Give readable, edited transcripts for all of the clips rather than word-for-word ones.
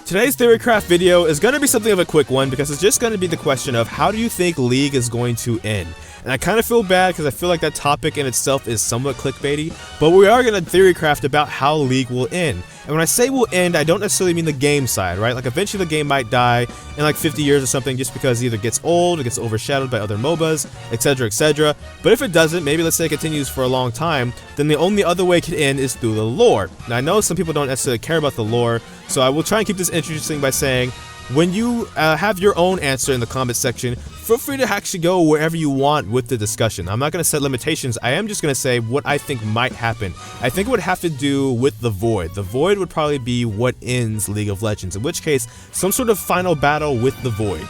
Today's Theorycraft video is going to be something of a quick one because it's just going to be the question of how do you think League is going to end? And I kind of feel bad because I feel like that topic in itself is somewhat clickbaity, but we are going to Theorycraft about how League will end. And when I say will end, I don't necessarily mean the game side, right? Like eventually the game might die in like 50 years or something just because it either gets old, it gets overshadowed by other MOBAs, etc, etc. But if it doesn't, maybe let's say it continues for a long time, then the only other way it could end is through the lore. Now I know some people don't necessarily care about the lore, so I will try and keep this interesting by saying, when you have your own answer in the comment section, feel free to actually go wherever you want with the discussion. I'm not going to set limitations, I am just going to say what I think might happen. I think it would have to do with the Void. The Void would probably be what ends League of Legends, in which case, some sort of final battle with the Void.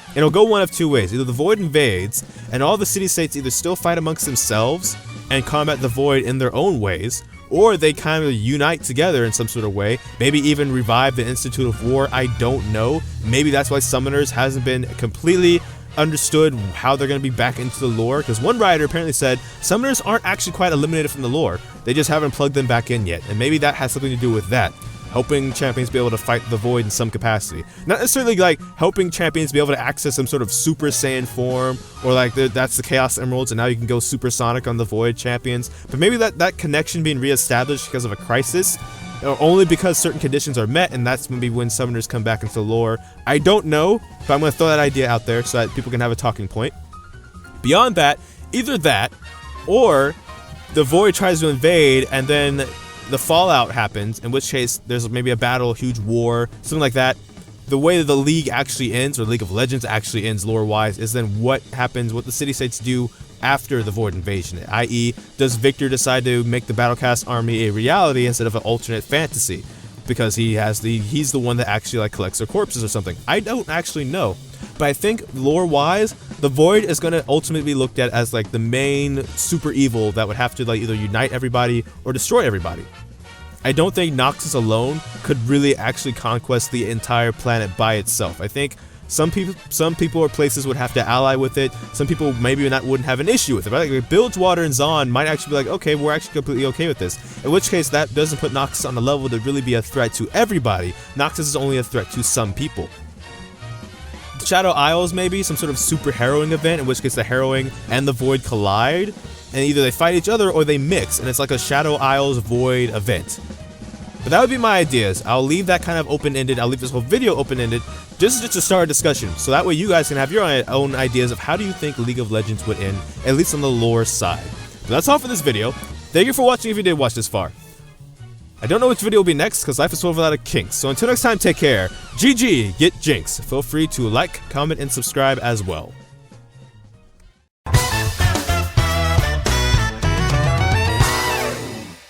And it'll go one of two ways. Either the Void invades, and all the city-states either still fight amongst themselves and combat the Void in their own ways, or they kind of unite together in some sort of way, maybe even revive the Institute of War, I don't know. Maybe that's why Summoners hasn't been completely understood how they're going to be back into the lore, because one writer apparently said Summoners aren't actually quite eliminated from the lore, they just haven't plugged them back in yet, and maybe that has something to do with that. Helping champions be able to fight the Void in some capacity. Not necessarily like helping champions be able to access some sort of Super Saiyan form, or like that's the Chaos Emeralds and now you can go Supersonic on the Void champions, but maybe that connection being reestablished because of a crisis, or only because certain conditions are met, and that's maybe when Summoners come back into the lore. I don't know, but I'm going to throw that idea out there so that people can have a talking point. Beyond that, either that, or the Void tries to invade and then the fallout happens, in which case there's maybe a battle, huge war, something like that. The way that the League actually ends, or League of Legends actually ends lore-wise, is then what happens, what the city-states do after the Void invasion, i.e. does Victor decide to make the Battlecast army a reality instead of an alternate fantasy? Because he's the one that actually like collects their corpses or something. I don't actually know. But I think lore-wise, the Void is going to ultimately be looked at as like the main super evil that would have to like either unite everybody or destroy everybody. I don't think Noxus alone could really actually conquest the entire planet by itself. I think some people or places would have to ally with it. Some people maybe wouldn't have an issue with it. Right? Like Bilgewater and Zaun might actually be like, okay, we're actually completely okay with this. In which case, that doesn't put Noxus on the level to really be a threat to everybody. Noxus is only a threat to some people. Shadow Isles, maybe some sort of super harrowing event, in which case the harrowing and the Void collide, and either they fight each other or they mix, and it's like a Shadow Isles Void event. But that would be my ideas. I'll leave that kind of open-ended. I'll leave this whole video open-ended just to start a discussion, so that way you guys can have your own ideas of how do you think League of Legends would end, at least on the lore side. But that's all for this video. Thank you for watching if you did watch this far. I don't know which video will be next because life is full of a lot of kinks, so until next time, take care. GG, get jinxed. Feel free to like, comment, and subscribe as well.